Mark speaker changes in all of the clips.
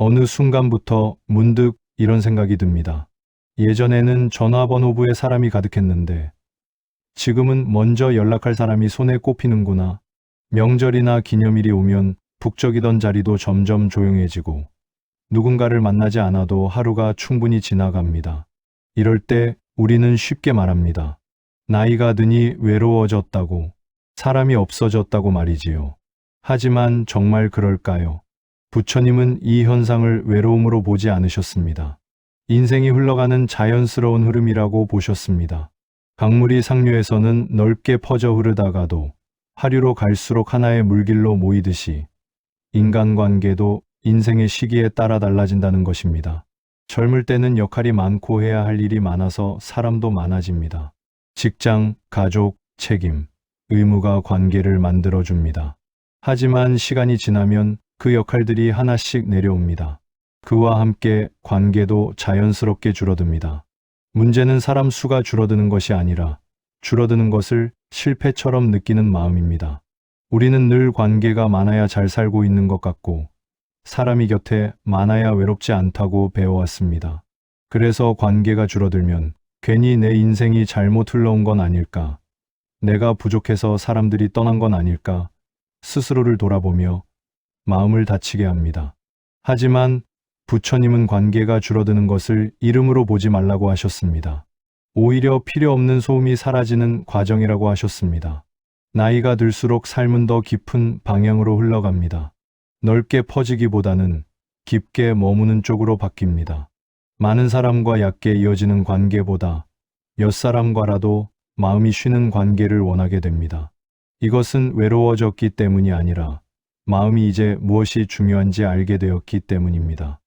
Speaker 1: 어느 순간부터 문득 이런 생각이 듭니다. 예전에는 전화번호부에 사람이 가득했는데 지금은 먼저 연락할 사람이 손에 꼽히는구나. 명절이나 기념일이 오면 북적이던 자리도 점점 조용해지고 누군가를 만나지 않아도 하루가 충분히 지나갑니다. 이럴 때 우리는 쉽게 말합니다. 나이가 드니 외로워졌다고, 사람이 없어졌다고 말이지요. 하지만 정말 그럴까요? 부처님은 이 현상을 외로움으로 보지 않으셨습니다. 인생이 흘러가는 자연스러운 흐름이라고 보셨습니다. 강물이 상류에서는 넓게 퍼져 흐르다가도 하류로 갈수록 하나의 물길로 모이듯이 인간관계도 인생의 시기에 따라 달라진다는 것입니다. 젊을 때는 역할이 많고 해야 할 일이 많아서 사람도 많아집니다. 직장, 가족, 책임, 의무가 관계를 만들어줍니다. 하지만 시간이 지나면 그 역할들이 하나씩 내려옵니다. 그와 함께 관계도 자연스럽게 줄어듭니다. 문제는 사람 수가 줄어드는 것이 아니라 줄어드는 것을 실패처럼 느끼는 마음입니다. 우리는 늘 관계가 많아야 잘 살고 있는 것 같고 사람이 곁에 많아야 외롭지 않다고 배워왔습니다. 그래서 관계가 줄어들면 괜히 내 인생이 잘못 흘러온 건 아닐까, 내가 부족해서 사람들이 떠난 건 아닐까 스스로를 돌아보며 마음을 다치게 합니다. 하지만 부처님은 관계가 줄어드는 것을 이름으로 보지 말라고 하셨습니다. 오히려 필요 없는 소음이 사라지는 과정이라고 하셨습니다. 나이가 들수록 삶은 더 깊은 방향으로 흘러갑니다. 넓게 퍼지기보다는 깊게 머무는 쪽으로 바뀝니다. 많은 사람과 얕게 이어지는 관계보다 몇 사람과라도 마음이 쉬는 관계를 원하게 됩니다. 이것은 외로워졌기 때문이 아니라 마음이 이제 무엇이 중요한지 알게 되었기 때문입니다.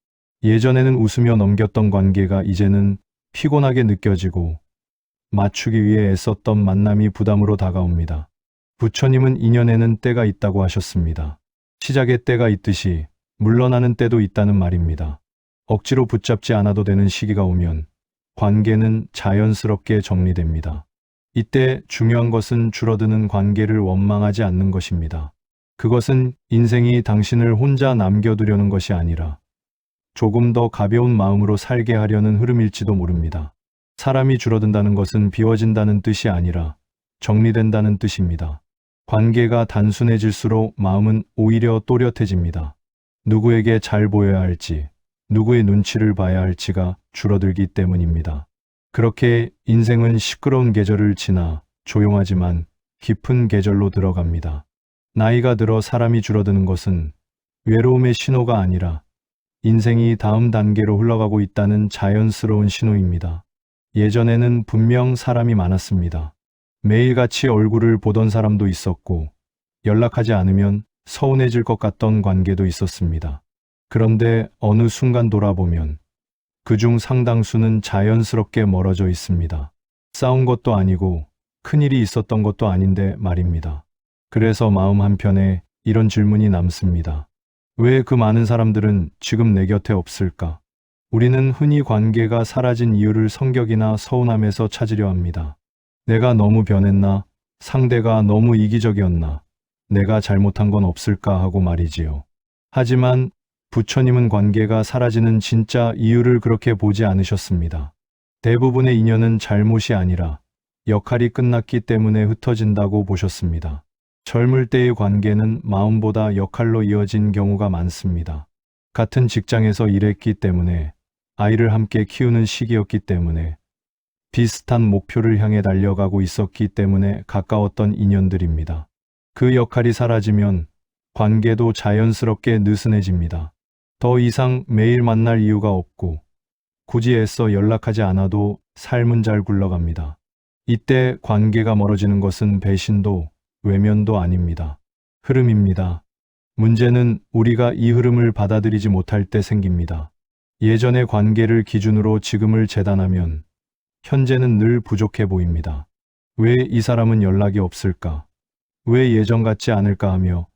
Speaker 1: 예전에는 웃으며 넘겼던 관계가 이제는 피곤하게 느껴지고 맞추기 위해 애썼던 만남이 부담으로 다가옵니다. 부처님은 인연에는 때가 있다고 하셨습니다. 시작의 때가 있듯이 물러나는 때도 있다는 말입니다. 억지로 붙잡지 않아도 되는 시기가 오면 관계는 자연스럽게 정리됩니다. 이때 중요한 것은 줄어드는 관계를 원망하지 않는 것입니다. 그것은 인생이 당신을 혼자 남겨두려는 것이 아니라 조금 더 가벼운 마음으로 살게 하려는 흐름일지도 모릅니다. 사람이 줄어든다는 것은 비워진다는 뜻이 아니라 정리된다는 뜻입니다. 관계가 단순해질수록 마음은 오히려 또렷해집니다. 누구에게 잘 보여야 할지, 누구의 눈치를 봐야 할지가 줄어들기 때문입니다. 그렇게 인생은 시끄러운 계절을 지나 조용하지만 깊은 계절로 들어갑니다. 나이가 들어 사람이 줄어드는 것은 외로움의 신호가 아니라 인생이 다음 단계로 흘러가고 있다는 자연스러운 신호입니다. 예전에는 분명 사람이 많았습니다. 매일같이 얼굴을 보던 사람도 있었고 연락하지 않으면 서운해질 것 같던 관계도 있었습니다. 그런데 어느 순간 돌아보면 그중 상당수는 자연스럽게 멀어져 있습니다. 싸운 것도 아니고 큰일이 있었던 것도 아닌데 말입니다. 그래서 마음 한편에 이런 질문이 남습니다. 왜 그 많은 사람들은 지금 내 곁에 없을까? 우리는 흔히 관계가 사라진 이유를 성격이나 서운함에서 찾으려 합니다. 내가 너무 변했나? 상대가 너무 이기적이었나? 내가 잘못한 건 없을까 하고 말이지요. 하지만 부처님은 관계가 사라지는 진짜 이유를 그렇게 보지 않으셨습니다. 대부분의 인연은 잘못이 아니라 역할이 끝났기 때문에 흩어진다고 보셨습니다. 젊을 때의 관계는 마음보다 역할로 이어진 경우가 많습니다. 같은 직장에서 일했기 때문에, 아이를 함께 키우는 시기였기 때문에, 비슷한 목표를 향해 달려가고 있었기 때문에 가까웠던 인연들입니다. 그 역할이 사라지면 관계도 자연스럽게 느슨해집니다. 더 이상 매일 만날 이유가 없고 굳이 애써 연락하지 않아도 삶은 잘 굴러갑니다. 이때 관계가 멀어지는 것은 배신도 외면도 아닙니다. 흐름입니다. 문제는 우리가 이 흐름을 받아들이지 못할 때 생깁니다. 예전의 관계를 기준으로 지금을 재단하면 현재는 늘 부족해 보입니다. 왜 이 사람은 연락이 없을까? 왜 예전 같지 않을까 하며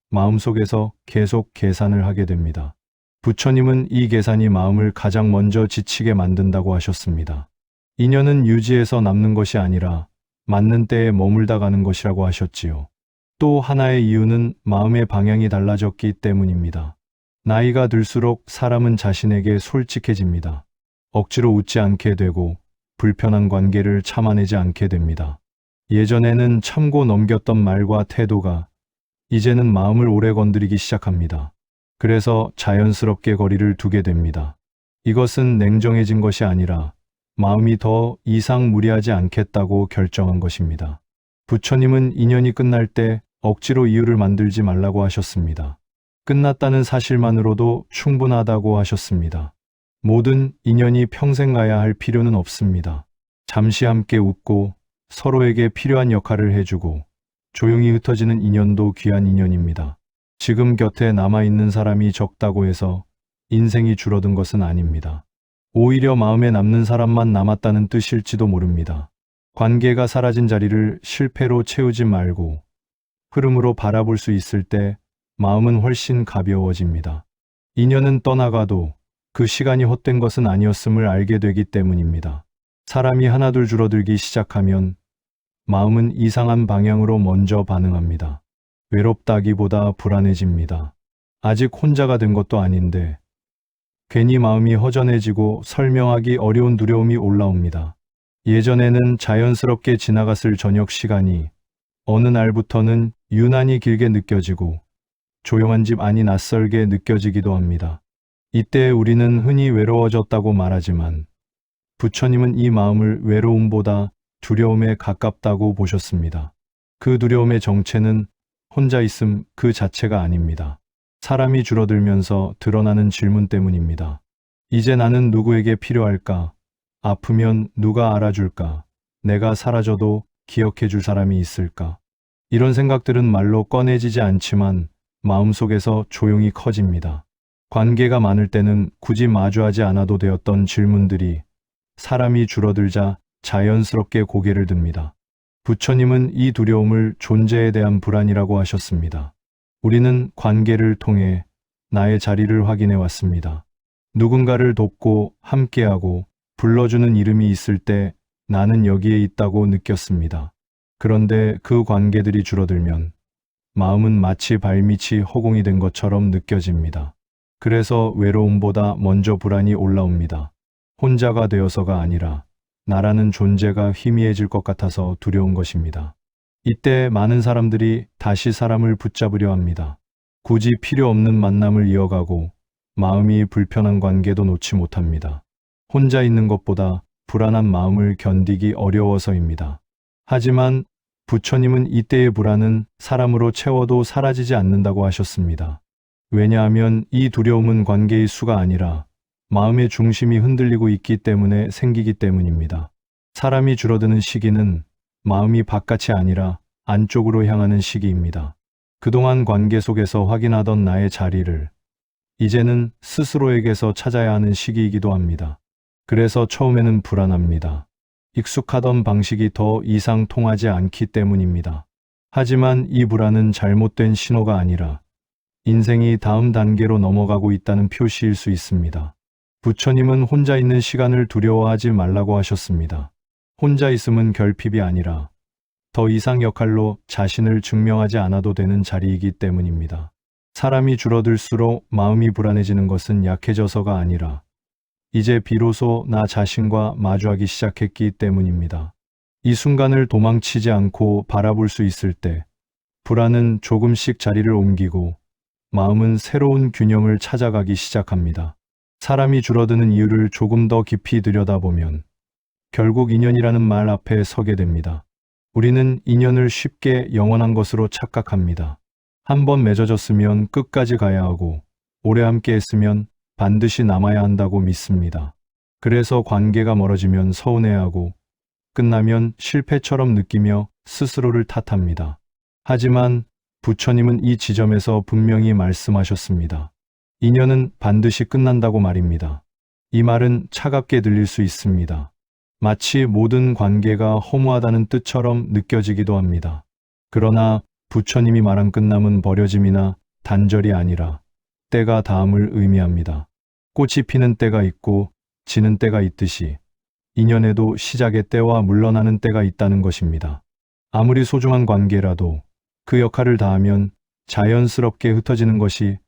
Speaker 1: 마음속에서 계속 계산을 하게 됩니다. 부처님은 이 계산이 마음을 가장 먼저 지치게 만든다고 하셨습니다. 인연은 유지해서 남는 것이 아니라 맞는 때에 머물다 가는 것이라고 하셨지요. 또 하나의 이유는 마음의 방향이 달라졌기 때문입니다. 나이가 들수록 사람은 자신에게 솔직해집니다. 억지로 웃지 않게 되고 불편한 관계를 참아내지 않게 됩니다. 예전에는 참고 넘겼던 말과 태도가 이제는 마음을 오래 건드리기 시작합니다. 그래서 자연스럽게 거리를 두게 됩니다. 이것은 냉정해진 것이 아니라 마음이 더 이상 무리하지 않겠다고 결정한 것입니다. 부처님은 인연이 끝날 때 억지로 이유를 만들지 말라고 하셨습니다. 끝났다는 사실만으로도 충분하다고 하셨습니다. 모든 인연이 평생 가야 할 필요는 없습니다. 잠시 함께 웃고 서로에게 필요한 역할을 해주고 조용히 흩어지는 인연도 귀한 인연입니다. 지금 곁에 남아있는 사람이 적다고 해서 인생이 줄어든 것은 아닙니다. 오히려 마음에 남는 사람만 남았다는 뜻일지도 모릅니다. 관계가 사라진 자리를 실패로 채우지 말고 흐름으로 바라볼 수 있을 때 마음은 훨씬 가벼워집니다. 인연은 떠나가도 그 시간이 헛된 것은 아니었음을 알게 되기 때문입니다. 사람이 하나둘 줄어들기 시작하면 마음은 이상한 방향으로 먼저 반응합니다. 외롭다기보다 불안해집니다. 아직 혼자가 된 것도 아닌데 괜히 마음이 허전해지고 설명하기 어려운 두려움이 올라옵니다. 예전에는 자연스럽게 지나갔을 저녁 시간이 어느 날부터는 유난히 길게 느껴지고 조용한 집 안이 낯설게 느껴지기도 합니다. 이때 우리는 흔히 외로워졌다고 말하지만 부처님은 이 마음을 외로움보다 두려움에 가깝다고 보셨습니다. 그 두려움의 정체는 혼자 있음 그 자체가 아닙니다. 사람이 줄어들면서 드러나는 질문 때문입니다. 이제 나는 누구에게 필요할까? 아프면 누가 알아줄까? 내가 사라져도 기억해 줄 사람이 있을까? 이런 생각들은 말로 꺼내지지 않지만 마음속에서 조용히 커집니다. 관계가 많을 때는 굳이 마주하지 않아도 되었던 질문들이 사람이 줄어들자 자연스럽게 고개를 듭니다. 부처님은 이 두려움을 존재에 대한 불안이라고 하셨습니다. 우리는 관계를 통해 나의 자리를 확인해 왔습니다. 누군가를 돕고 함께하고 불러주는 이름이 있을 때 나는 여기에 있다고 느꼈습니다. 그런데 그 관계들이 줄어들면 마음은 마치 발밑이 허공이 된 것처럼 느껴집니다. 그래서 외로움보다 먼저 불안이 올라옵니다. 혼자가 되어서가 아니라 나라는 존재가 희미해질 것 같아서 두려운 것입니다. 이때 많은 사람들이 다시 사람을 붙잡으려 합니다. 굳이 필요 없는 만남을 이어가고 마음이 불편한 관계도 놓지 못합니다. 혼자 있는 것보다 불안한 마음을 견디기 어려워서입니다. 하지만 부처님은 이때의 불안은 사람으로 채워도 사라지지 않는다고 하셨습니다. 왜냐하면 이 두려움은 관계의 수가 아니라 마음의 중심이 흔들리고 있기 때문에 생기기 때문입니다. 사람이 줄어드는 시기는 마음이 바깥이 아니라 안쪽으로 향하는 시기입니다. 그동안 관계 속에서 확인하던 나의 자리를 이제는 스스로에게서 찾아야 하는 시기이기도 합니다. 그래서 처음에는 불안합니다. 익숙하던 방식이 더 이상 통하지 않기 때문입니다. 하지만 이 불안은 잘못된 신호가 아니라 인생이 다음 단계로 넘어가고 있다는 표시일 수 있습니다. 부처님은 혼자 있는 시간을 두려워하지 말라고 하셨습니다. 혼자 있음은 결핍이 아니라 더 이상 역할로 자신을 증명하지 않아도 되는 자리이기 때문입니다. 사람이 줄어들수록 마음이 불안해지는 것은 약해져서가 아니라 이제 비로소 나 자신과 마주하기 시작했기 때문입니다. 이 순간을 도망치지 않고 바라볼 수 있을 때 불안은 조금씩 자리를 옮기고 마음은 새로운 균형을 찾아가기 시작합니다. 사람이 줄어드는 이유를 조금 더 깊이 들여다보면 결국 인연이라는 말 앞에 서게 됩니다. 우리는 인연을 쉽게 영원한 것으로 착각합니다. 한번 맺어졌으면 끝까지 가야 하고 오래 함께 했으면 반드시 남아야 한다고 믿습니다. 그래서 관계가 멀어지면 서운해하고 끝나면 실패처럼 느끼며 스스로를 탓합니다. 하지만 부처님은 이 지점에서 분명히 말씀하셨습니다. 인연은 반드시 끝난다고 말입니다. 이 말은 차갑게 들릴 수 있습니다. 마치 모든 관계가 허무하다는 뜻처럼 느껴지기도 합니다. 그러나 부처님이 말한 끝남은 버려짐이나 단절이 아니라 때가 닿음을 의미합니다. 꽃이 피는 때가 있고 지는 때가 있듯이 인연에도 시작의 때와 물러나는 때가 있다는 것입니다. 아무리 소중한 관계라도 그 역할을 다하면 자연스럽게 흩어지는 것이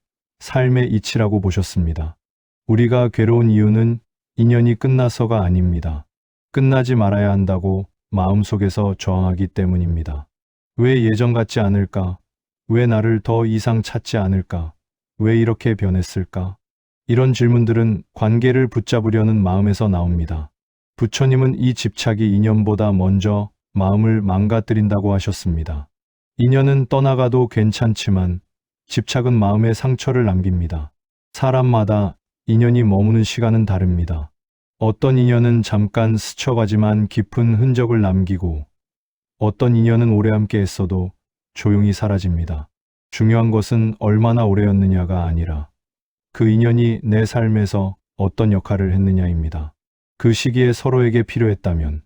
Speaker 1: 삶의 이치라고 보셨습니다. 우리가 괴로운 이유는 인연이 끝나서가 아닙니다. 끝나지 말아야 한다고 마음속에서 저항하기 때문입니다. 왜 예전 같지 않을까? 왜 나를 더 이상 찾지 않을까? 왜 이렇게 변했을까? 이런 질문들은 관계를 붙잡으려는 마음에서 나옵니다. 부처님은 이 집착이 인연보다 먼저 마음을 망가뜨린다고 하셨습니다. 인연은 떠나가도 괜찮지만 집착은 마음에 상처를 남깁니다. 사람마다 인연이 머무는 시간은 다릅니다. 어떤 인연은 잠깐 스쳐가지만 깊은 흔적을 남기고 어떤 인연은 오래 함께 했어도 조용히 사라집니다. 중요한 것은 얼마나 오래였느냐가 아니라 그 인연이 내 삶에서 어떤 역할을 했느냐입니다. 그 시기에 서로에게 필요했다면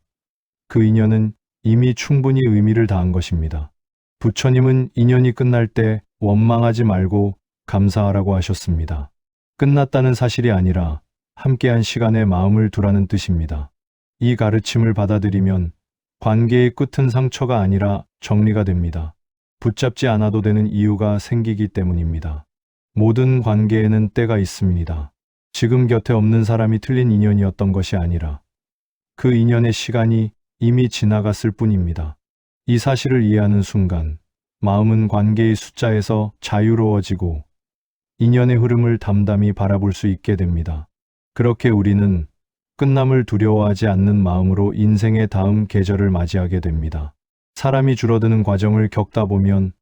Speaker 1: 그 인연은 이미 충분히 의미를 다한 것입니다. 부처님은 인연이 끝날 때 원망하지 말고 감사하라고 하셨습니다. 끝났다는 사실이 아니라 함께한 시간에 마음을 두라는 뜻입니다. 이 가르침을 받아들이면 관계의 끝은 상처가 아니라 정리가 됩니다. 붙잡지 않아도 되는 이유가 생기기 때문입니다. 모든 관계에는 때가 있습니다. 지금 곁에 없는 사람이 틀린 인연이었던 것이 아니라 그 인연의 시간이 이미 지나갔을 뿐입니다. 이 사실을 이해하는 순간 마음은 관계의 숫자에서 자유로워지고 인연의 흐름을 담담히 바라볼 수 있게 됩니다. 그렇게 우리는 끝남을 두려워하지 않는 마음으로 인생의 다음 계절을 맞이하게 됩니다. 사람이 줄어드는 과정을 겪다 보면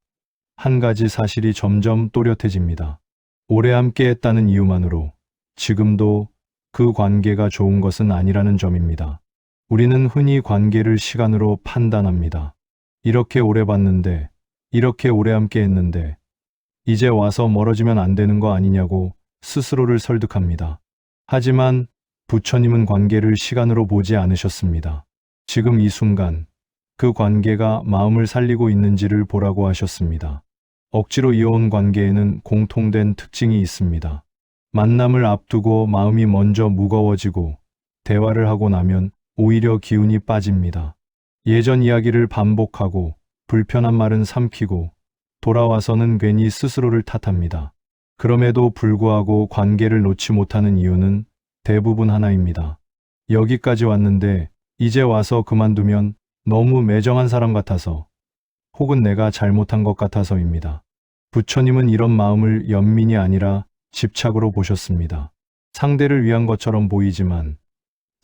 Speaker 1: 한 가지 사실이 점점 또렷해집니다. 오래 함께 했다는 이유만으로 지금도 그 관계가 좋은 것은 아니라는 점입니다. 우리는 흔히 관계를 시간으로 판단합니다. 이렇게 오래 봤는데, 이렇게 오래 함께 했는데, 이제 와서 멀어지면 안 되는 거 아니냐고 스스로를 설득합니다. 하지만 부처님은 관계를 시간으로 보지 않으셨습니다. 지금 이 순간 그 관계가 마음을 살리고 있는지를 보라고 하셨습니다. 억지로 이어온 관계에는 공통된 특징이 있습니다. 만남을 앞두고 마음이 먼저 무거워지고 대화를 하고 나면 오히려 기운이 빠집니다. 예전 이야기를 반복하고 불편한 말은 삼키고 돌아와서는 괜히 스스로를 탓합니다. 그럼에도 불구하고 관계를 놓지 못하는 이유는 대부분 하나입니다. 여기까지 왔는데 이제 와서 그만두면 너무 매정한 사람 같아서 혹은 내가 잘못한 것 같아서입니다. 부처님은 이런 마음을 연민이 아니라 집착으로 보셨습니다. 상대를 위한 것처럼 보이지만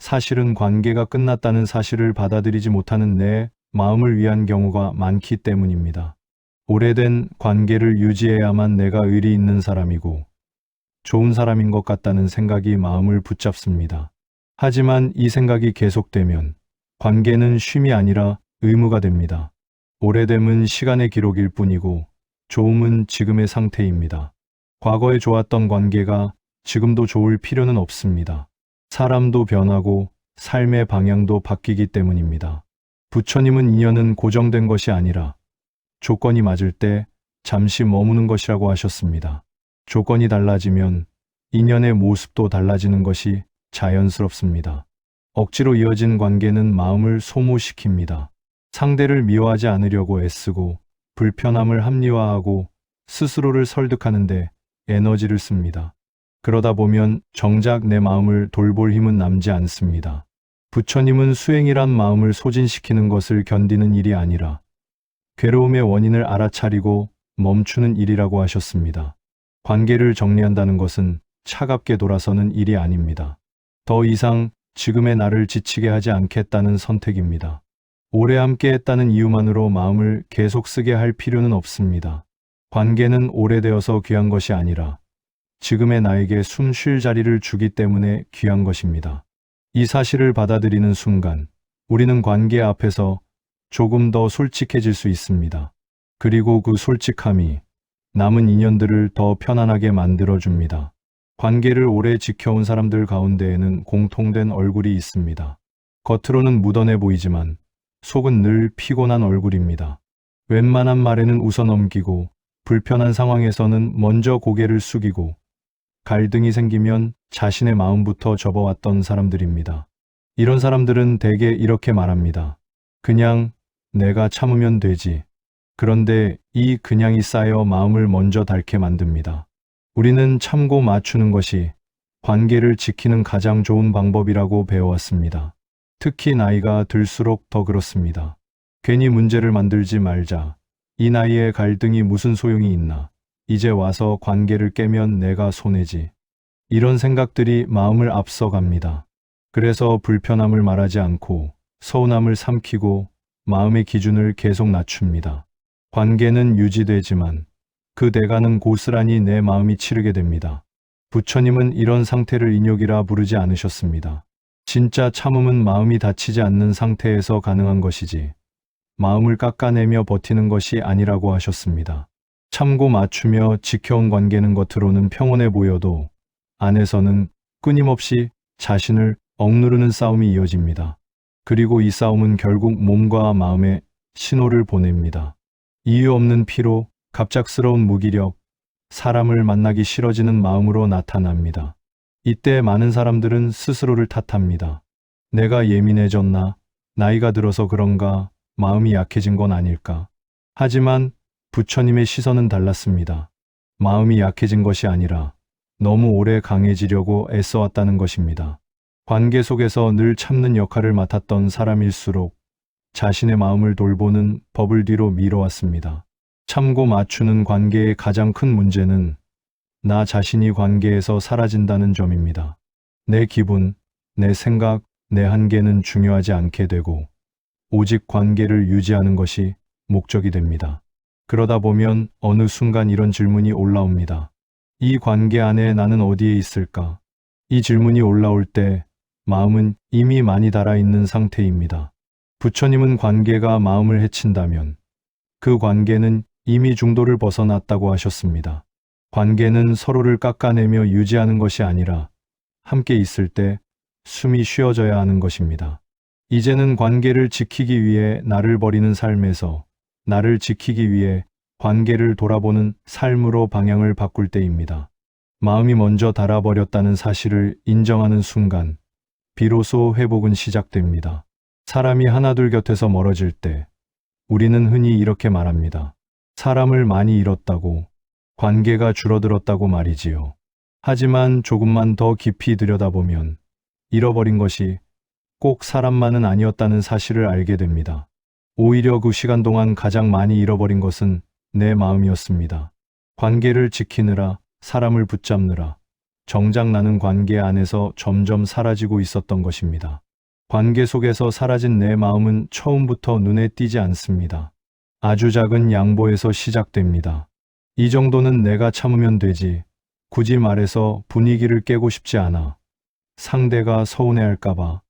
Speaker 1: 사실은 관계가 끝났다는 사실을 받아들이지 못하는 내 마음을 위한 경우가 많기 때문입니다. 오래된 관계를 유지해야만 내가 의리 있는 사람이고 좋은 사람인 것 같다는 생각이 마음을 붙잡습니다. 하지만 이 생각이 계속되면 관계는 쉼이 아니라 의무가 됩니다. 오래됨은 시간의 기록일 뿐이고 좋음은 지금의 상태입니다. 과거에 좋았던 관계가 지금도 좋을 필요는 없습니다. 사람도 변하고 삶의 방향도 바뀌기 때문입니다. 부처님은 인연은 고정된 것이 아니라 조건이 맞을 때 잠시 머무는 것이라고 하셨습니다. 조건이 달라지면 인연의 모습도 달라지는 것이 자연스럽습니다. 억지로 이어진 관계는 마음을 소모시킵니다. 상대를 미워하지 않으려고 애쓰고 불편함을 합리화하고 스스로를 설득하는데 에너지를 씁니다. 그러다 보면 정작 내 마음을 돌볼 힘은 남지 않습니다. 부처님은 수행이란 마음을 소진시키는 것을 견디는 일이 아니라 괴로움의 원인을 알아차리고 멈추는 일이라고 하셨습니다. 관계를 정리한다는 것은 차갑게 돌아서는 일이 아닙니다. 더 이상 지금의 나를 지치게 하지 않겠다는 선택입니다. 오래 함께 했다는 이유만으로 마음을 계속 쓰게 할 필요는 없습니다. 관계는 오래되어서 귀한 것이 아니라 지금의 나에게 숨 쉴 자리를 주기 때문에 귀한 것입니다. 이 사실을 받아들이는 순간 우리는 관계 앞에서 조금 더 솔직해질 수 있습니다. 그리고 그 솔직함이 남은 인연들을 더 편안하게 만들어줍니다. 관계를 오래 지켜온 사람들 가운데에는 공통된 얼굴이 있습니다. 겉으로는 묻어내 보이지만 속은 늘 피곤한 얼굴입니다. 웬만한 말에는 웃어넘기고 불편한 상황에서는 먼저 고개를 숙이고 갈등이 생기면 자신의 마음부터 접어왔던 사람들입니다. 이런 사람들은 대개 이렇게 말합니다. 그냥 내가 참으면 되지. 그런데 이 그냥이 쌓여 마음을 먼저 닳게 만듭니다. 우리는 참고 맞추는 것이 관계를 지키는 가장 좋은 방법이라고 배워왔습니다. 특히 나이가 들수록 더 그렇습니다. 괜히 문제를 만들지 말자. 이 나이에 갈등이 무슨 소용이 있나. 이제 와서 관계를 깨면 내가 손해지. 이런 생각들이 마음을 앞서갑니다. 그래서 불편함을 말하지 않고 서운함을 삼키고 마음의 기준을 계속 낮춥니다. 관계는 유지되지만 그 대가는 고스란히 내 마음이 치르게 됩니다. 부처님은 이런 상태를 인욕이라 부르지 않으셨습니다. 진짜 참음은 마음이 다치지 않는 상태에서 가능한 것이지 마음을 깎아내며 버티는 것이 아니라고 하셨습니다. 참고 맞추며 지켜온 관계는 겉으로는 평온해 보여도 안에서는 끊임없이 자신을 억누르는 싸움이 이어집니다. 그리고 이 싸움은 결국 몸과 마음에 신호를 보냅니다. 이유 없는 피로, 갑작스러운 무기력, 사람을 만나기 싫어지는 마음으로 나타납니다. 이때 많은 사람들은 스스로를 탓합니다. 내가 예민해졌나? 나이가 들어서 그런가? 마음이 약해진 건 아닐까? 하지만 부처님의 시선은 달랐습니다. 마음이 약해진 것이 아니라 너무 오래 강해지려고 애써왔다는 것입니다. 관계 속에서 늘 참는 역할을 맡았던 사람일수록 자신의 마음을 돌보는 법을 뒤로 미뤄왔습니다. 참고 맞추는 관계의 가장 큰 문제는 나 자신이 관계에서 사라진다는 점입니다. 내 기분, 내 생각, 내 한계는 중요하지 않게 되고 오직 관계를 유지하는 것이 목적이 됩니다. 그러다 보면 어느 순간 이런 질문이 올라옵니다. 이 관계 안에 나는 어디에 있을까? 이 질문이 올라올 때 마음은 이미 많이 달아있는 상태입니다. 부처님은 관계가 마음을 해친다면 그 관계는 이미 중도를 벗어났다고 하셨습니다. 관계는 서로를 깎아내며 유지하는 것이 아니라 함께 있을 때 숨이 쉬어져야 하는 것입니다. 이제는 관계를 지키기 위해 나를 버리는 삶에서 나를 지키기 위해 관계를 돌아보는 삶으로 방향을 바꿀 때입니다. 마음이 먼저 달아버렸다는 사실을 인정하는 순간 비로소 회복은 시작됩니다. 사람이 하나둘 곁에서 멀어질 때 우리는 흔히 이렇게 말합니다. 사람을 많이 잃었다고, 관계가 줄어들었다고 말이지요. 하지만 조금만 더 깊이 들여다보면 잃어버린 것이 꼭 사람만은 아니었다는 사실을 알게 됩니다. 오히려 그 시간 동안 가장 많이 잃어버린 것은 내 마음이었습니다. 관계를 지키느라, 사람을 붙잡느라 정작 나는 관계 안에서 점점 사라지고 있었던 것입니다. 관계 속에서 사라진 내 마음은 처음부터 눈에 띄지 않습니다. 아주 작은 양보에서 시작됩니다. 이 정도는 내가 참으면 되지. 굳이 말해서 분위기를 깨고 싶지 않아. 상대가 서운해할까봐.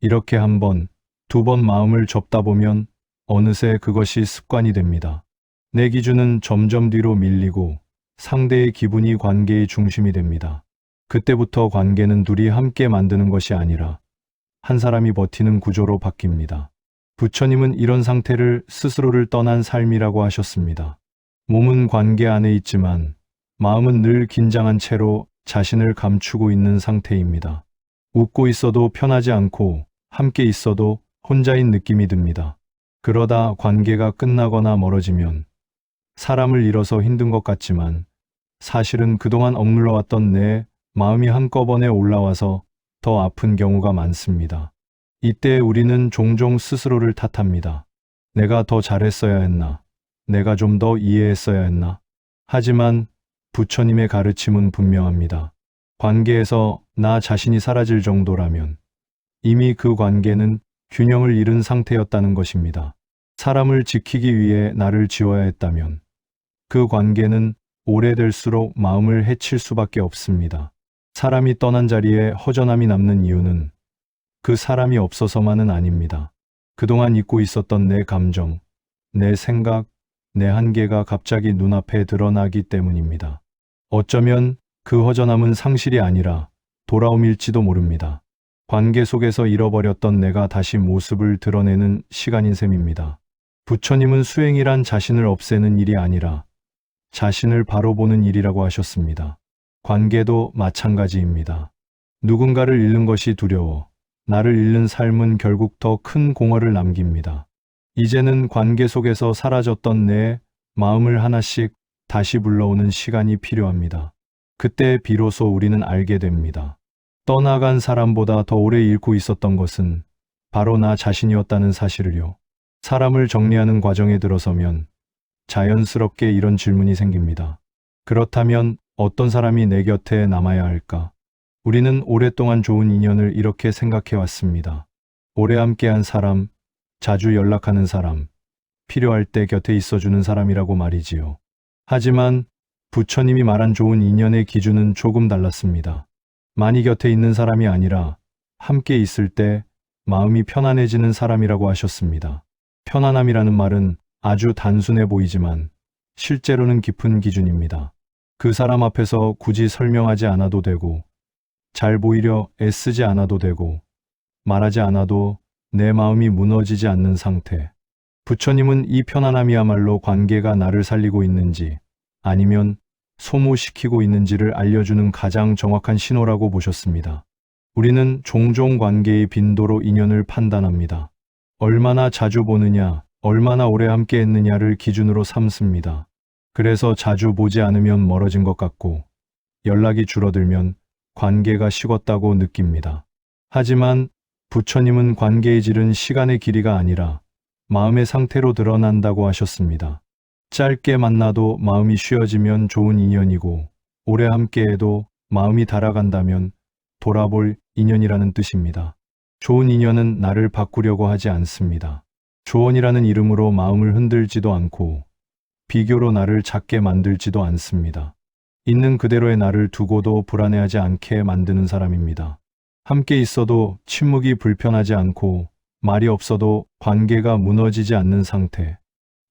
Speaker 1: 이렇게 한 번, 두 번 마음을 접다 보면 어느새 그것이 습관이 됩니다. 내 기준은 점점 뒤로 밀리고 상대의 기분이 관계의 중심이 됩니다. 그때부터 관계는 둘이 함께 만드는 것이 아니라 한 사람이 버티는 구조로 바뀝니다. 부처님은 이런 상태를 스스로를 떠난 삶이라고 하셨습니다. 몸은 관계 안에 있지만 마음은 늘 긴장한 채로 자신을 감추고 있는 상태입니다. 웃고 있어도 편하지 않고 함께 있어도 혼자인 느낌이 듭니다. 그러다 관계가 끝나거나 멀어지면 사람을 잃어서 힘든 것 같지만 사실은 그동안 억눌러왔던 내 마음이 한꺼번에 올라와서 더 아픈 경우가 많습니다. 이때 우리는 종종 스스로를 탓합니다. 내가 더 잘했어야 했나? 내가 좀 더 이해했어야 했나? 하지만 부처님의 가르침은 분명합니다. 관계에서 나 자신이 사라질 정도라면 이미 그 관계는 균형을 잃은 상태였다는 것입니다. 사람을 지키기 위해 나를 지워야 했다면 그 관계는 오래될수록 마음을 해칠 수밖에 없습니다. 사람이 떠난 자리에 허전함이 남는 이유는 그 사람이 없어서만은 아닙니다. 그동안 잊고 있었던 내 감정, 내 생각, 내 한계가 갑자기 눈앞에 드러나기 때문입니다. 어쩌면 그 허전함은 상실이 아니라 돌아옴일지도 모릅니다. 관계 속에서 잃어버렸던 내가 다시 모습을 드러내는 시간인 셈입니다. 부처님은 수행이란 자신을 없애는 일이 아니라 자신을 바로 보는 일이라고 하셨습니다. 관계도 마찬가지입니다. 누군가를 잃는 것이 두려워 나를 잃는 삶은 결국 더 큰 공허를 남깁니다. 이제는 관계 속에서 사라졌던 내 마음을 하나씩 다시 불러오는 시간이 필요합니다. 그때 비로소 우리는 알게 됩니다. 떠나간 사람보다 더 오래 잃고 있었던 것은 바로 나 자신이었다는 사실을요. 사람을 정리하는 과정에 들어서면 자연스럽게 이런 질문이 생깁니다. 그렇다면 어떤 사람이 내 곁에 남아야 할까? 우리는 오랫동안 좋은 인연을 이렇게 생각해 왔습니다. 오래 함께한 사람, 자주 연락하는 사람, 필요할 때 곁에 있어주는 사람이라고 말이지요. 하지만 부처님이 말한 좋은 인연의 기준은 조금 달랐습니다. 많이 곁에 있는 사람이 아니라 함께 있을 때 마음이 편안해지는 사람이라고 하셨습니다. 편안함이라는 말은 아주 단순해 보이지만 실제로는 깊은 기준입니다. 그 사람 앞에서 굳이 설명하지 않아도 되고, 잘 보이려 애쓰지 않아도 되고, 말하지 않아도 내 마음이 무너지지 않는 상태. 부처님은 이 편안함이야말로 관계가 나를 살리고 있는지 아니면 소모시키고 있는지를 알려주는 가장 정확한 신호라고 보셨습니다. 우리는 종종 관계의 빈도로 인연을 판단합니다. 얼마나 자주 보느냐, 얼마나 오래 함께 했느냐를 기준으로 삼습니다. 그래서 자주 보지 않으면 멀어진 것 같고, 연락이 줄어들면 관계가 식었다고 느낍니다. 하지만 부처님은 관계의 질은 시간의 길이가 아니라 마음의 상태로 드러난다고 하셨습니다. 짧게 만나도 마음이 쉬어지면 좋은 인연이고, 오래 함께해도 마음이 달아간다면 돌아볼 인연이라는 뜻입니다. 좋은 인연은 나를 바꾸려고 하지 않습니다. 조언이라는 이름으로 마음을 흔들지도 않고, 비교로 나를 작게 만들지도 않습니다. 있는 그대로의 나를 두고도 불안해하지 않게 만드는 사람입니다. 함께 있어도 침묵이 불편하지 않고, 말이 없어도 관계가 무너지지 않는 상태.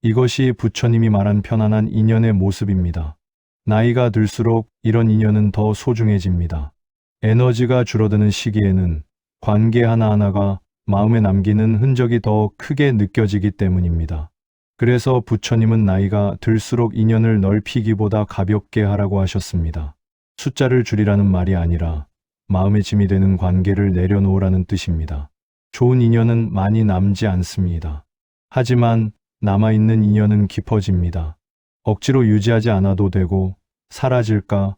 Speaker 1: 이것이 부처님이 말한 편안한 인연의 모습입니다. 나이가 들수록 이런 인연은 더 소중해집니다. 에너지가 줄어드는 시기에는 관계 하나하나가 마음에 남기는 흔적이 더 크게 느껴지기 때문입니다. 그래서 부처님은 나이가 들수록 인연을 넓히기보다 가볍게 하라고 하셨습니다. 숫자를 줄이라는 말이 아니라 마음의 짐이 되는 관계를 내려놓으라는 뜻입니다. 좋은 인연은 많이 남지 않습니다. 하지만 남아있는 인연은 깊어집니다. 억지로 유지하지 않아도 되고, 사라질까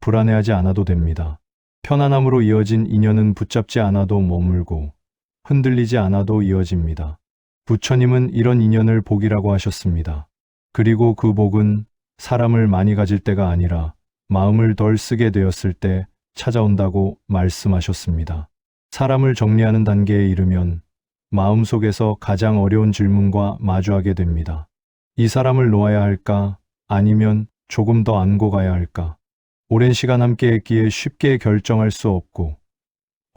Speaker 1: 불안해하지 않아도 됩니다. 편안함으로 이어진 인연은 붙잡지 않아도 머물고, 흔들리지 않아도 이어집니다. 부처님은 이런 인연을 복이라고 하셨습니다. 그리고 그 복은 사람을 많이 가질 때가 아니라 마음을 덜 쓰게 되었을 때 찾아온다고 말씀하셨습니다. 사람을 정리하는 단계에 이르면 마음속에서 가장 어려운 질문과 마주하게 됩니다. 이 사람을 놓아야 할까? 아니면 조금 더 안고 가야 할까? 오랜 시간 함께 했기에 쉽게 결정할 수 없고,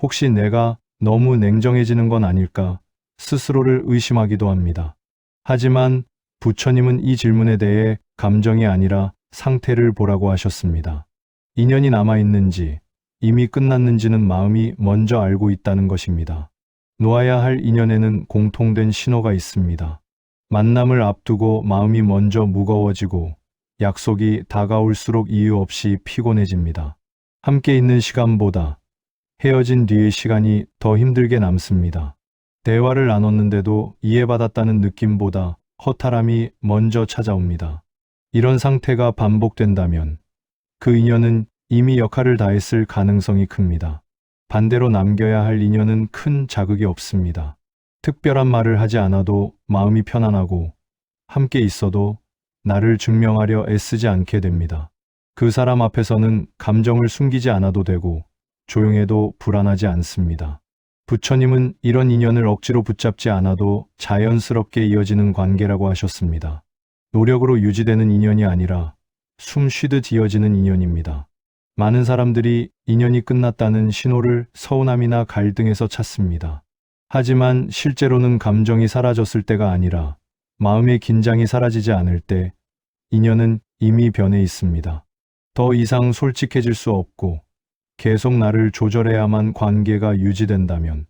Speaker 1: 혹시 내가 너무 냉정해지는 건 아닐까? 스스로를 의심하기도 합니다. 하지만 부처님은 이 질문에 대해 감정이 아니라 상태를 보라고 하셨습니다. 인연이 남아있는지, 이미 끝났는지는 마음이 먼저 알고 있다는 것입니다. 놓아야 할 인연에는 공통된 신호가 있습니다. 만남을 앞두고 마음이 먼저 무거워지고, 약속이 다가올수록 이유 없이 피곤해집니다. 함께 있는 시간보다 헤어진 뒤의 시간이 더 힘들게 남습니다. 대화를 나눴는데도 이해받았다는 느낌보다 허탈함이 먼저 찾아옵니다. 이런 상태가 반복된다면 그 인연은 이미 역할을 다했을 가능성이 큽니다. 반대로 남겨야 할 인연은 큰 자극이 없습니다. 특별한 말을 하지 않아도 마음이 편안하고, 함께 있어도 나를 증명하려 애쓰지 않게 됩니다. 그 사람 앞에서는 감정을 숨기지 않아도 되고, 조용해도 불안하지 않습니다. 부처님은 이런 인연을 억지로 붙잡지 않아도 자연스럽게 이어지는 관계라고 하셨습니다. 노력으로 유지되는 인연이 아니라 숨 쉬듯 이어지는 인연입니다. 많은 사람들이 인연이 끝났다는 신호를 서운함이나 갈등에서 찾습니다. 하지만 실제로는 감정이 사라졌을 때가 아니라 마음의 긴장이 사라지지 않을 때 인연은 이미 변해 있습니다. 더 이상 솔직해질 수 없고 계속 나를 조절해야만 관계가 유지된다면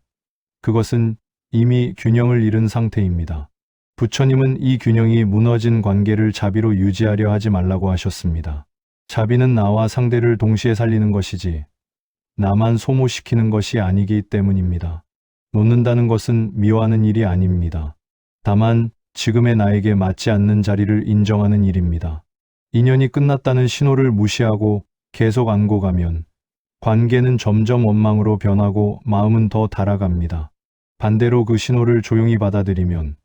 Speaker 1: 그것은 이미 균형을 잃은 상태입니다. 부처님은 이 균형이 무너진 관계를 자비로 유지하려 하지 말라고 하셨습니다. 자비는 나와 상대를 동시에 살리는 것이지 나만 소모시키는 것이 아니기 때문입니다. 놓는다는 것은 미워하는 일이 아닙니다. 다만 지금의 나에게 맞지 않는 자리를 인정하는 일입니다. 인연이 끝났다는 신호를 무시하고 계속 안고 가면 관계는 점점 원망으로 변하고 마음은 더 달아갑니다. 반대로 그 신호를 조용히 받아들이면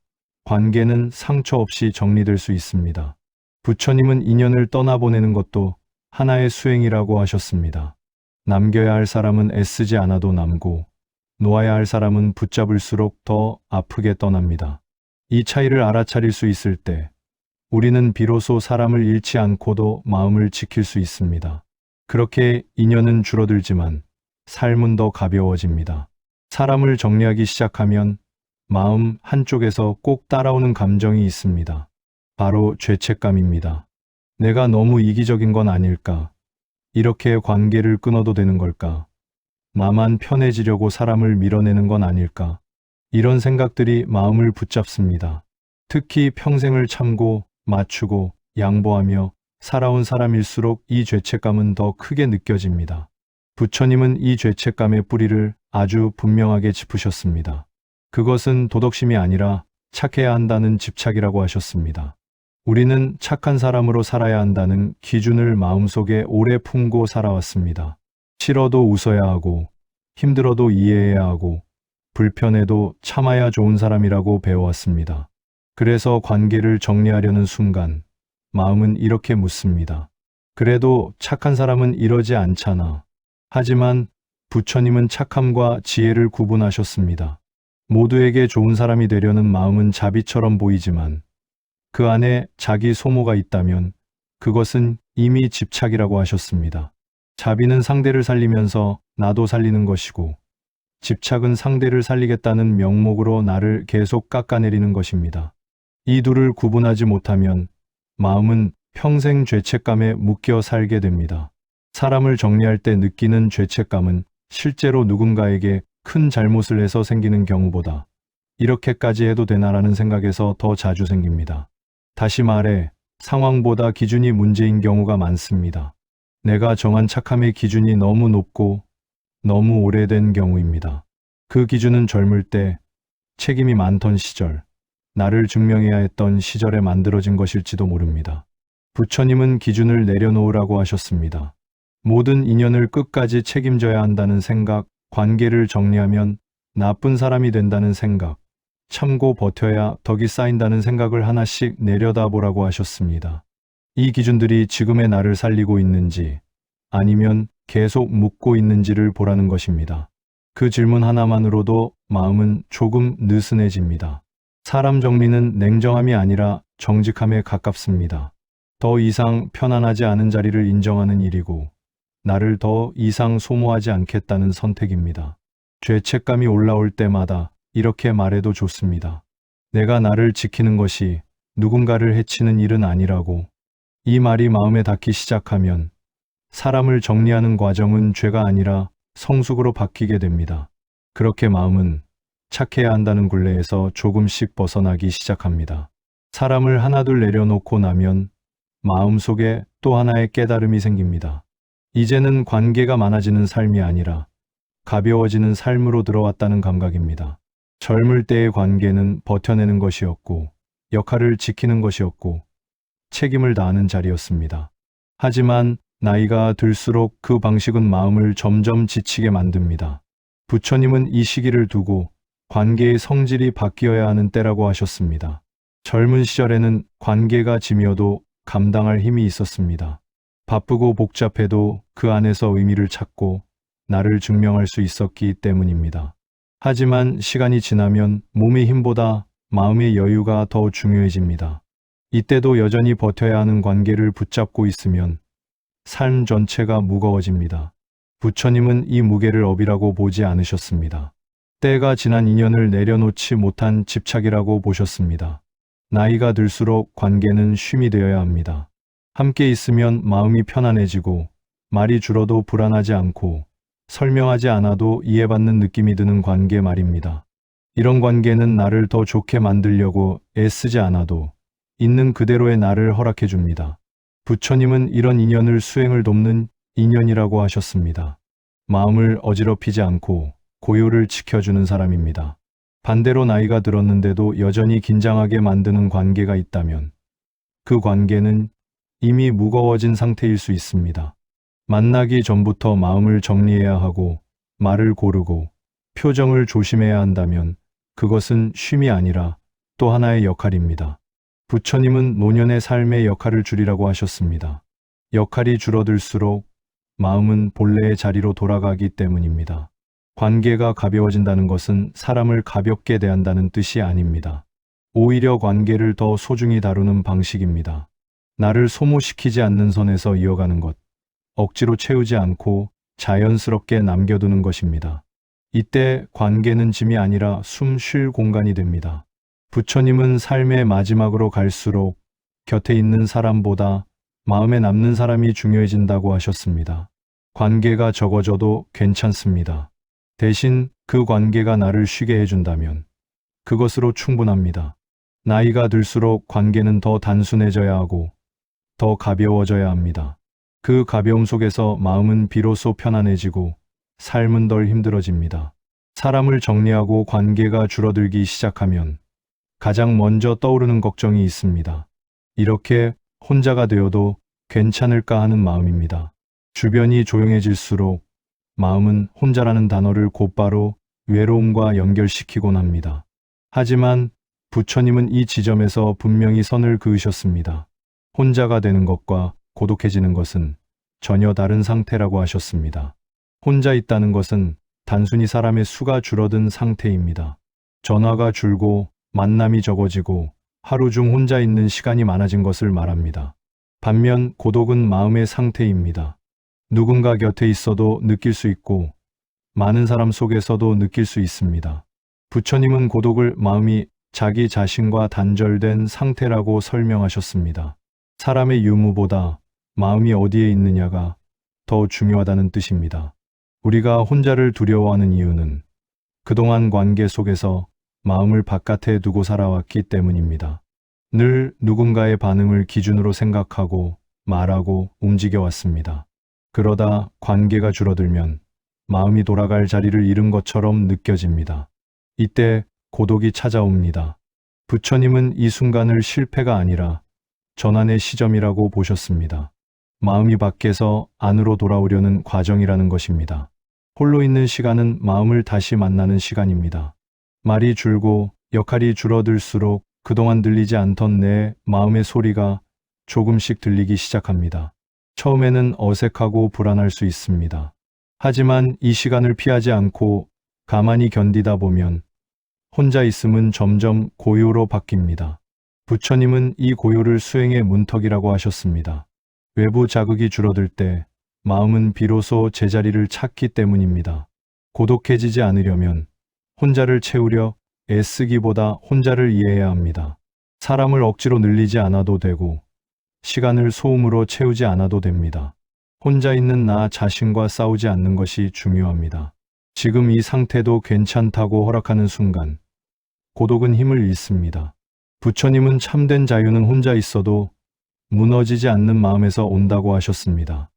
Speaker 1: 관계는 상처 없이 정리될 수 있습니다. 부처님은 인연을 떠나보내는 것도 하나의 수행이라고 하셨습니다. 남겨야 할 사람은 애쓰지 않아도 남고 놓아야 할 사람은 붙잡을수록 더 아프게 떠납니다. 이 차이를 알아차릴 수 있을 때 우리는 비로소 사람을 잃지 않고도 마음을 지킬 수 있습니다. 그렇게 인연은 줄어들지만 삶은 더 가벼워집니다. 사람을 정리하기 시작하면 마음 한쪽에서 꼭 따라오는 감정이 있습니다. 바로 죄책감입니다. 내가 너무 이기적인 건 아닐까? 이렇게 관계를 끊어도 되는 걸까? 나만 편해지려고 사람을 밀어내는 건 아닐까? 이런 생각들이 마음을 붙잡습니다. 특히 평생을 참고 맞추고 양보하며 살아온 사람일수록 이 죄책감은 더 크게 느껴집니다. 부처님은 이 죄책감의 뿌리를 아주 분명하게 짚으셨습니다. 그것은 도덕심이 아니라 착해야 한다는 집착이라고 하셨습니다. 우리는 착한 사람으로 살아야 한다는 기준을 마음속에 오래 품고 살아왔습니다. 싫어도 웃어야 하고, 힘들어도 이해해야 하고, 불편해도 참아야 좋은 사람이라고 배워왔습니다. 그래서 관계를 정리하려는 순간, 마음은 이렇게 묻습니다. 그래도 착한 사람은 이러지 않잖아. 하지만 부처님은 착함과 지혜를 구분하셨습니다. 모두에게 좋은 사람이 되려는 마음은 자비처럼 보이지만 그 안에 자기 소모가 있다면 그것은 이미 집착이라고 하셨습니다. 자비는 상대를 살리면서 나도 살리는 것이고 집착은 상대를 살리겠다는 명목으로 나를 계속 깎아내리는 것입니다. 이 둘을 구분하지 못하면 마음은 평생 죄책감에 묶여 살게 됩니다. 사람을 정리할 때 느끼는 죄책감은 실제로 누군가에게 큰 잘못을 해서 생기는 경우보다 이렇게까지 해도 되나라는 생각에서 더 자주 생깁니다. 다시 말해 상황보다 기준이 문제인 경우가 많습니다. 내가 정한 착함의 기준이 너무 높고 너무 오래된 경우입니다. 그 기준은 젊을 때 책임이 많던 시절, 나를 증명해야 했던 시절에 만들어진 것일지도 모릅니다. 부처님은 기준을 내려놓으라고 하셨습니다. 모든 인연을 끝까지 책임져야 한다는 생각, 관계를 정리하면 나쁜 사람이 된다는 생각, 참고 버텨야 덕이 쌓인다는 생각을 하나씩 내려다보라고 하셨습니다. 이 기준들이 지금의 나를 살리고 있는지 아니면 계속 묶고 있는지를 보라는 것입니다. 그 질문 하나만으로도 마음은 조금 느슨해집니다. 사람 정리는 냉정함이 아니라 정직함에 가깝습니다. 더 이상 편안하지 않은 자리를 인정하는 일이고 나를 더 이상 소모하지 않겠다는 선택입니다. 죄책감이 올라올 때마다 이렇게 말해도 좋습니다. 내가 나를 지키는 것이 누군가를 해치는 일은 아니라고. 이 말이 마음에 닿기 시작하면 사람을 정리하는 과정은 죄가 아니라 성숙으로 바뀌게 됩니다. 그렇게 마음은 착해야 한다는 굴레에서 조금씩 벗어나기 시작합니다. 사람을 하나둘 내려놓고 나면 마음속에 또 하나의 깨달음이 생깁니다. 이제는 관계가 많아지는 삶이 아니라 가벼워지는 삶으로 들어왔다는 감각입니다. 젊을 때의 관계는 버텨내는 것이었고 역할을 지키는 것이었고 책임을 다하는 자리였습니다. 하지만 나이가 들수록 그 방식은 마음을 점점 지치게 만듭니다. 부처님은 이 시기를 두고 관계의 성질이 바뀌어야 하는 때라고 하셨습니다. 젊은 시절에는 관계가 짐이어도 감당할 힘이 있었습니다. 바쁘고 복잡해도 그 안에서 의미를 찾고 나를 증명할 수 있었기 때문입니다. 하지만 시간이 지나면 몸의 힘보다 마음의 여유가 더 중요해집니다. 이때도 여전히 버텨야 하는 관계를 붙잡고 있으면 삶 전체가 무거워집니다. 부처님은 이 무게를 업이라고 보지 않으셨습니다. 때가 지난 인연을 내려놓지 못한 집착이라고 보셨습니다. 나이가 들수록 관계는 쉼이 되어야 합니다. 함께 있으면 마음이 편안해지고 말이 줄어도 불안하지 않고 설명하지 않아도 이해받는 느낌이 드는 관계 말입니다. 이런 관계는 나를 더 좋게 만들려고 애쓰지 않아도 있는 그대로의 나를 허락해 줍니다. 부처님은 이런 인연을 수행을 돕는 인연이라고 하셨습니다. 마음을 어지럽히지 않고 고요를 지켜주는 사람입니다. 반대로 나이가 들었는데도 여전히 긴장하게 만드는 관계가 있다면 그 관계는 이미 무거워진 상태일 수 있습니다. 만나기 전부터 마음을 정리해야 하고 말을 고르고 표정을 조심해야 한다면 그것은 쉼이 아니라 또 하나의 역할입니다. 부처님은 노년의 삶의 역할을 줄이라고 하셨습니다. 역할이 줄어들수록 마음은 본래의 자리로 돌아가기 때문입니다. 관계가 가벼워진다는 것은 사람을 가볍게 대한다는 뜻이 아닙니다. 오히려 관계를 더 소중히 다루는 방식입니다. 나를 소모시키지 않는 선에서 이어가는 것, 억지로 채우지 않고 자연스럽게 남겨두는 것입니다. 이때 관계는 짐이 아니라 숨 쉴 공간이 됩니다. 부처님은 삶의 마지막으로 갈수록 곁에 있는 사람보다 마음에 남는 사람이 중요해진다고 하셨습니다. 관계가 적어져도 괜찮습니다. 대신 그 관계가 나를 쉬게 해준다면 그것으로 충분합니다. 나이가 들수록 관계는 더 단순해져야 하고 더 가벼워져야 합니다. 그 가벼움 속에서 마음은 비로소 편안해지고 삶은 덜 힘들어집니다. 사람을 정리하고 관계가 줄어들기 시작하면 가장 먼저 떠오르는 걱정이 있습니다. 이렇게 혼자가 되어도 괜찮을까 하는 마음입니다. 주변이 조용해질수록 마음은 혼자라는 단어를 곧바로 외로움과 연결시키곤 합니다. 하지만 부처님은 이 지점에서 분명히 선을 그으셨습니다. 혼자가 되는 것과 고독해지는 것은 전혀 다른 상태라고 하셨습니다. 혼자 있다는 것은 단순히 사람의 수가 줄어든 상태입니다. 전화가 줄고 만남이 적어지고 하루 중 혼자 있는 시간이 많아진 것을 말합니다. 반면 고독은 마음의 상태입니다. 누군가 곁에 있어도 느낄 수 있고 많은 사람 속에서도 느낄 수 있습니다. 부처님은 고독을 마음이 자기 자신과 단절된 상태라고 설명하셨습니다. 사람의 유무보다 마음이 어디에 있느냐가 더 중요하다는 뜻입니다. 우리가 혼자를 두려워하는 이유는 그동안 관계 속에서 마음을 바깥에 두고 살아왔기 때문입니다. 늘 누군가의 반응을 기준으로 생각하고 말하고 움직여왔습니다. 그러다 관계가 줄어들면 마음이 돌아갈 자리를 잃은 것처럼 느껴집니다. 이때 고독이 찾아옵니다. 부처님은 이 순간을 실패가 아니라 전환의 시점이라고 보셨습니다. 마음이 밖에서 안으로 돌아오려는 과정이라는 것입니다. 홀로 있는 시간은 마음을 다시 만나는 시간입니다. 말이 줄고 역할이 줄어들수록 그동안 들리지 않던 내 마음의 소리가 조금씩 들리기 시작합니다. 처음에는 어색하고 불안할 수 있습니다. 하지만 이 시간을 피하지 않고 가만히 견디다 보면 혼자 있음은 점점 고요로 바뀝니다. 부처님은 이 고요를 수행의 문턱이라고 하셨습니다. 외부 자극이 줄어들 때 마음은 비로소 제자리를 찾기 때문입니다. 고독해지지 않으려면 혼자를 채우려 애쓰기보다 혼자를 이해해야 합니다. 사람을 억지로 늘리지 않아도 되고 시간을 소음으로 채우지 않아도 됩니다. 혼자 있는 나 자신과 싸우지 않는 것이 중요합니다. 지금 이 상태도 괜찮다고 허락하는 순간 고독은 힘을 잃습니다. 부처님은 참된 자유는 혼자 있어도 무너지지 않는 마음에서 온다고 하셨습니다.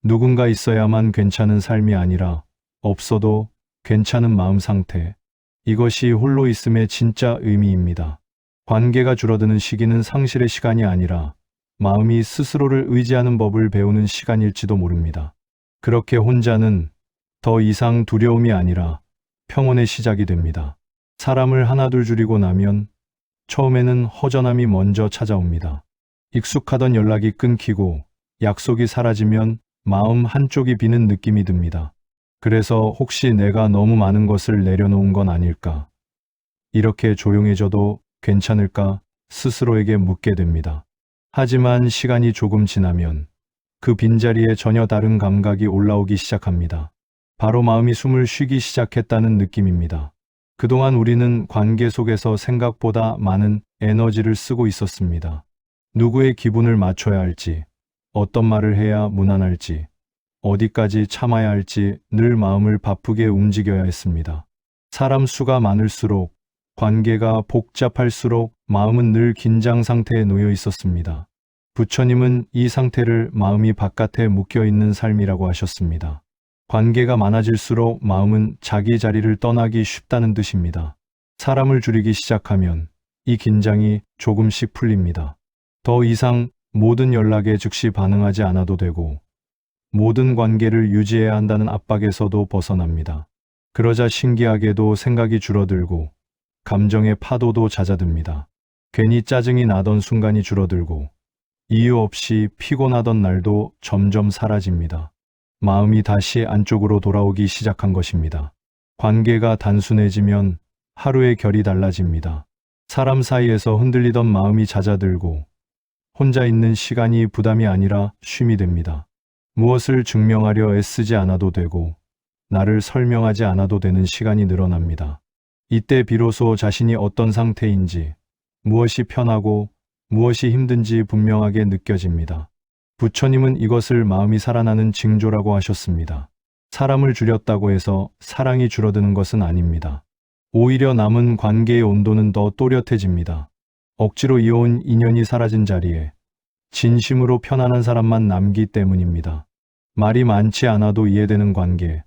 Speaker 1: 누군가 있어야만 괜찮은 삶이 아니라 없어도 괜찮은 마음 상태. 이것이 홀로 있음의 진짜 의미입니다. 관계가 줄어드는 시기는 상실의 시간이 아니라 마음이 스스로를 의지하는 법을 배우는 시간일지도 모릅니다. 그렇게 혼자는 더 이상 두려움이 아니라 평온의 시작이 됩니다. 사람을 하나둘 줄이고 나면 처음에는 허전함이 먼저 찾아옵니다. 익숙하던 연락이 끊기고 약속이 사라지면 마음 한쪽이 비는 느낌이 듭니다. 그래서 혹시 내가 너무 많은 것을 내려놓은 건 아닐까? 이렇게 조용해져도 괜찮을까? 스스로에게 묻게 됩니다. 하지만 시간이 조금 지나면 그 빈자리에 전혀 다른 감각이 올라오기 시작합니다. 바로 마음이 숨을 쉬기 시작했다는 느낌입니다. 그동안 우리는 관계 속에서 생각보다 많은 에너지를 쓰고 있었습니다. 누구의 기분을 맞춰야 할지, 어떤 말을 해야 무난할지, 어디까지 참아야 할지 늘 마음을 바쁘게 움직여야 했습니다. 사람 수가 많을수록, 관계가 복잡할수록 마음은 늘 긴장 상태에 놓여 있었습니다. 부처님은 이 상태를 마음이 바깥에 묶여있는 삶이라고 하셨습니다. 관계가 많아질수록 마음은 자기 자리를 떠나기 쉽다는 뜻입니다. 사람을 줄이기 시작하면 이 긴장이 조금씩 풀립니다. 더 이상 모든 연락에 즉시 반응하지 않아도 되고, 모든 관계를 유지해야 한다는 압박에서도 벗어납니다. 그러자 신기하게도 생각이 줄어들고 감정의 파도도 잦아듭니다. 괜히 짜증이 나던 순간이 줄어들고 이유 없이 피곤하던 날도 점점 사라집니다. 마음이 다시 안쪽으로 돌아오기 시작한 것입니다. 관계가 단순해지면 하루의 결이 달라집니다. 사람 사이에서 흔들리던 마음이 잦아들고 혼자 있는 시간이 부담이 아니라 쉼이 됩니다. 무엇을 증명하려 애쓰지 않아도 되고 나를 설명하지 않아도 되는 시간이 늘어납니다. 이때 비로소 자신이 어떤 상태인지, 무엇이 편하고 무엇이 힘든지 분명하게 느껴집니다. 부처님은 이것을 마음이 살아나는 징조라고 하셨습니다. 사람을 줄였다고 해서 사랑이 줄어드는 것은 아닙니다. 오히려 남은 관계의 온도는 더 또렷해집니다. 억지로 이어온 인연이 사라진 자리에 진심으로 편안한 사람만 남기 때문입니다. 말이 많지 않아도 이해되는 관계,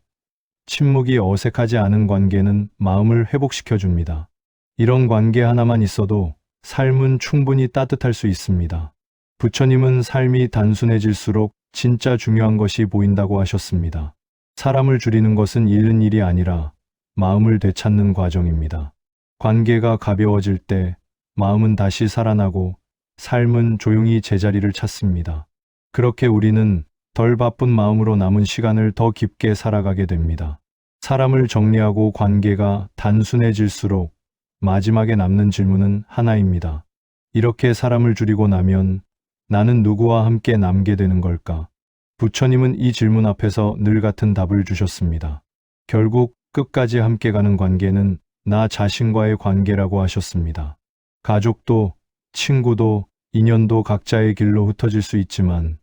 Speaker 1: 침묵이 어색하지 않은 관계는 마음을 회복시켜줍니다. 이런 관계 하나만 있어도 삶은 충분히 따뜻할 수 있습니다. 부처님은 삶이 단순해질수록 진짜 중요한 것이 보인다고 하셨습니다. 사람을 줄이는 것은 잃는 일이 아니라 마음을 되찾는 과정입니다. 관계가 가벼워질 때 마음은 다시 살아나고 삶은 조용히 제자리를 찾습니다. 그렇게 우리는 덜 바쁜 마음으로 남은 시간을 더 깊게 살아가게 됩니다. 사람을 정리하고 관계가 단순해질수록 마지막에 남는 질문은 하나입니다. 이렇게 사람을 줄이고 나면 나는 누구와 함께 남게 되는 걸까? 부처님은 이 질문 앞에서 늘 같은 답을 주셨습니다. 결국 끝까지 함께 가는 관계는 나 자신과의 관계라고 하셨습니다. 가족도, 친구도, 인연도 각자의 길로 흩어질 수 있지만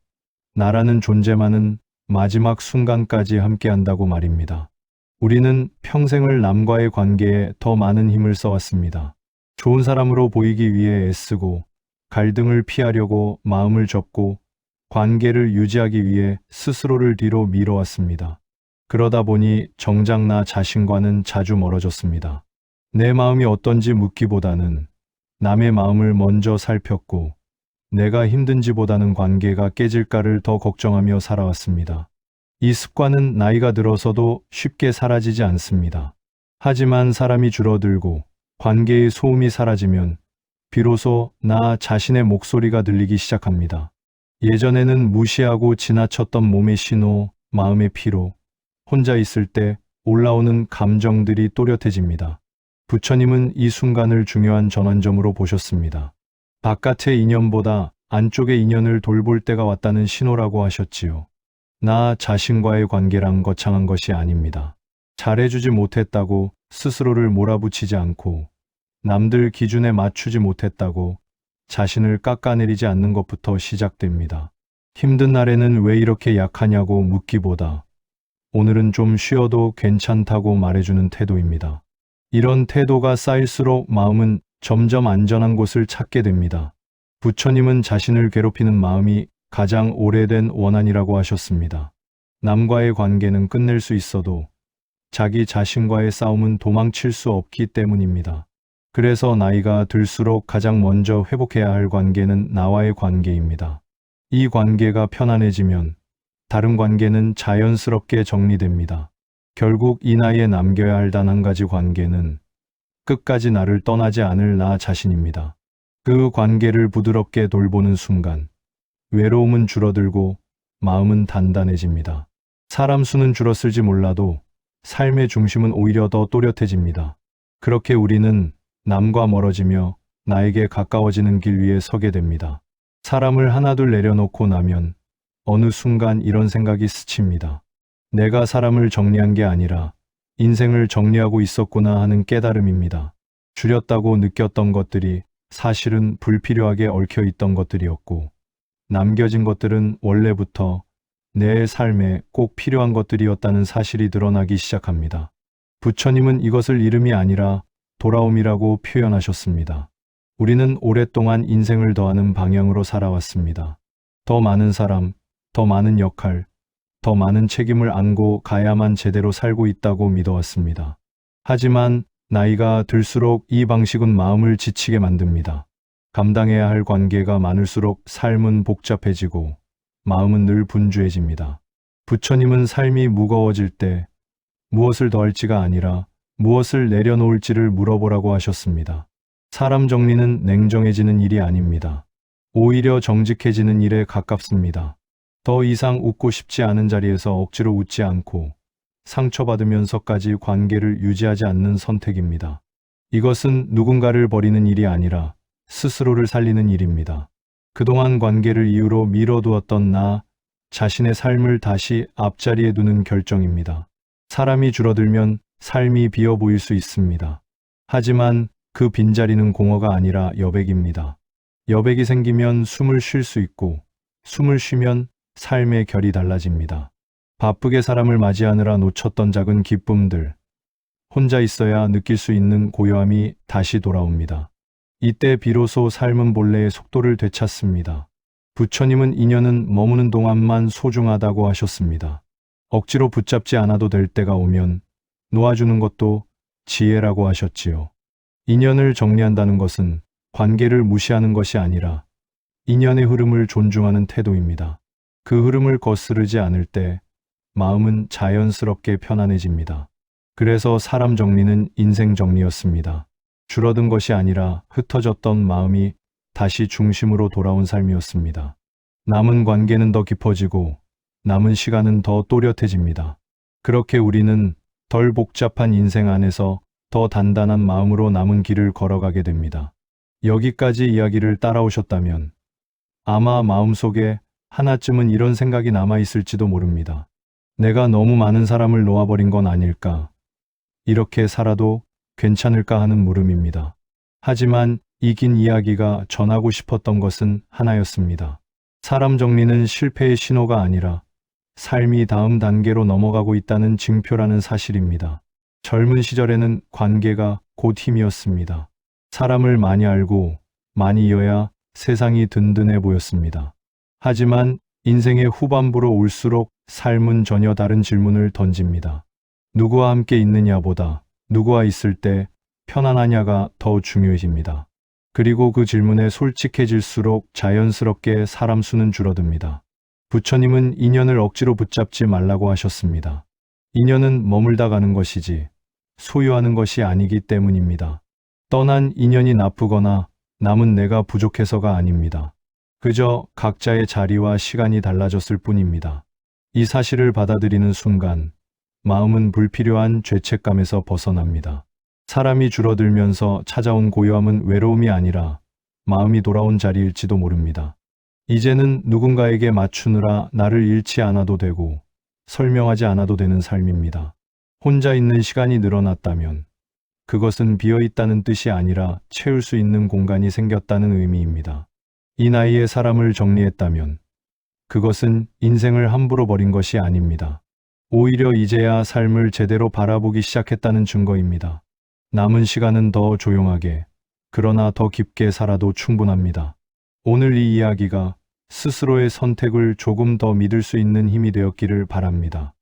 Speaker 1: 나라는 존재만은 마지막 순간까지 함께한다고 말입니다. 우리는 평생을 남과의 관계에 더 많은 힘을 써왔습니다. 좋은 사람으로 보이기 위해 애쓰고 갈등을 피하려고 마음을 접고 관계를 유지하기 위해 스스로를 뒤로 밀어왔습니다. 그러다 보니 정작 나 자신과는 자주 멀어졌습니다. 내 마음이 어떤지 묻기보다는 남의 마음을 먼저 살폈고 내가 힘든지보다는 관계가 깨질까를 더 걱정하며 살아왔습니다. 이 습관은 나이가 들어서도 쉽게 사라지지 않습니다. 하지만 사람이 줄어들고 관계의 소음이 사라지면 비로소 나 자신의 목소리가 들리기 시작합니다. 예전에는 무시하고 지나쳤던 몸의 신호, 마음의 피로, 혼자 있을 때 올라오는 감정들이 또렷해집니다. 부처님은 이 순간을 중요한 전환점으로 보셨습니다. 바깥의 인연보다 안쪽의 인연을 돌볼 때가 왔다는 신호라고 하셨지요. 나 자신과의 관계란 거창한 것이 아닙니다. 잘해주지 못했다고 스스로를 몰아붙이지 않고 남들 기준에 맞추지 못했다고 자신을 깎아내리지 않는 것부터 시작됩니다. 힘든 날에는 왜 이렇게 약하냐고 묻기보다 오늘은 좀 쉬어도 괜찮다고 말해주는 태도입니다. 이런 태도가 쌓일수록 마음은 점점 안전한 곳을 찾게 됩니다. 부처님은 자신을 괴롭히는 마음이 가장 오래된 원한이라고 하셨습니다. 남과의 관계는 끝낼 수 있어도 자기 자신과의 싸움은 도망칠 수 없기 때문입니다. 그래서 나이가 들수록 가장 먼저 회복해야 할 관계는 나와의 관계입니다. 이 관계가 편안해지면 다른 관계는 자연스럽게 정리됩니다. 결국 이 나이에 남겨야 할 단 한 가지 관계는 끝까지 나를 떠나지 않을 나 자신입니다. 그 관계를 부드럽게 돌보는 순간 외로움은 줄어들고 마음은 단단해집니다. 사람 수는 줄었을지 몰라도 삶의 중심은 오히려 더 또렷해집니다. 그렇게 우리는 남과 멀어지며 나에게 가까워지는 길 위에 서게 됩니다. 사람을 하나둘 내려놓고 나면 어느 순간 이런 생각이 스칩니다. 내가 사람을 정리한 게 아니라 인생을 정리하고 있었구나 하는 깨달음입니다. 줄였다고 느꼈던 것들이 사실은 불필요하게 얽혀 있던 것들이었고 남겨진 것들은 원래부터 내 삶에 꼭 필요한 것들이었다는 사실이 드러나기 시작합니다. 부처님은 이것을 잃음이 아니라 돌아옴이라고 표현하셨습니다. 우리는 오랫동안 인생을 더하는 방향으로 살아왔습니다. 더 많은 사람, 더 많은 역할, 더 많은 책임을 안고 가야만 제대로 살고 있다고 믿어왔습니다. 하지만 나이가 들수록 이 방식은 마음을 지치게 만듭니다. 감당해야 할 관계가 많을수록 삶은 복잡해지고 마음은 늘 분주해집니다. 부처님은 삶이 무거워질 때 무엇을 더할지가 아니라 무엇을 내려놓을지를 물어보라고 하셨습니다. 사람 정리는 냉정해지는 일이 아닙니다. 오히려 정직해지는 일에 가깝습니다. 더 이상 웃고 싶지 않은 자리에서 억지로 웃지 않고 상처받으면서까지 관계를 유지하지 않는 선택입니다. 이것은 누군가를 버리는 일이 아니라 스스로를 살리는 일입니다. 그동안 관계를 이유로 미뤄두었던 나 자신의 삶을 다시 앞자리에 두는 결정입니다. 사람이 줄어들면 삶이 비어 보일 수 있습니다. 하지만 그 빈자리는 공허가 아니라 여백입니다. 여백이 생기면 숨을 쉴 수 있고 숨을 쉬면 삶의 결이 달라집니다. 바쁘게 사람을 맞이하느라 놓쳤던 작은 기쁨들, 혼자 있어야 느낄 수 있는 고요함이 다시 돌아옵니다. 이때 비로소 삶은 본래의 속도를 되찾습니다. 부처님은 인연은 머무는 동안만 소중하다고 하셨습니다. 억지로 붙잡지 않아도 될 때가 오면 놓아주는 것도 지혜라고 하셨지요. 인연을 정리한다는 것은 관계를 무시하는 것이 아니라 인연의 흐름을 존중하는 태도입니다. 그 흐름을 거스르지 않을 때 마음은 자연스럽게 편안해집니다. 그래서 사람 정리는 인생 정리였습니다. 줄어든 것이 아니라 흩어졌던 마음이 다시 중심으로 돌아온 삶이었습니다. 남은 관계는 더 깊어지고 남은 시간은 더 또렷해집니다. 그렇게 우리는 덜 복잡한 인생 안에서 더 단단한 마음으로 남은 길을 걸어가게 됩니다. 여기까지 이야기를 따라오셨다면 아마 마음속에 하나쯤은 이런 생각이 남아있을지도 모릅니다. 내가 너무 많은 사람을 놓아버린 건 아닐까? 이렇게 살아도 괜찮을까 하는 물음입니다. 하지만 이 긴 이야기가 전하고 싶었던 것은 하나였습니다. 사람 정리는 실패의 신호가 아니라 삶이 다음 단계로 넘어가고 있다는 징표라는 사실입니다. 젊은 시절에는 관계가 곧 힘이었습니다. 사람을 많이 알고 많이 이어야 세상이 든든해 보였습니다. 하지만 인생의 후반부로 올수록 삶은 전혀 다른 질문을 던집니다. 누구와 함께 있느냐보다 누구와 있을 때 편안하냐가 더 중요해집니다. 그리고 그 질문에 솔직해질수록 자연스럽게 사람 수는 줄어듭니다. 부처님은 인연을 억지로 붙잡지 말라고 하셨습니다. 인연은 머물다 가는 것이지 소유하는 것이 아니기 때문입니다. 떠난 인연이 나쁘거나 남은 내가 부족해서가 아닙니다. 그저 각자의 자리와 시간이 달라졌을 뿐입니다. 이 사실을 받아들이는 순간 마음은 불필요한 죄책감에서 벗어납니다. 사람이 줄어들면서 찾아온 고요함은 외로움이 아니라 마음이 돌아온 자리일지도 모릅니다. 이제는 누군가에게 맞추느라 나를 잃지 않아도 되고 설명하지 않아도 되는 삶입니다. 혼자 있는 시간이 늘어났다면 그것은 비어있다는 뜻이 아니라 채울 수 있는 공간이 생겼다는 의미입니다. 이 나이에 사람을 정리했다면 그것은 인생을 함부로 버린 것이 아닙니다. 오히려 이제야 삶을 제대로 바라보기 시작했다는 증거입니다. 남은 시간은 더 조용하게, 그러나 더 깊게 살아도 충분합니다. 오늘 이 이야기가 스스로의 선택을 조금 더 믿을 수 있는 힘이 되었기를 바랍니다.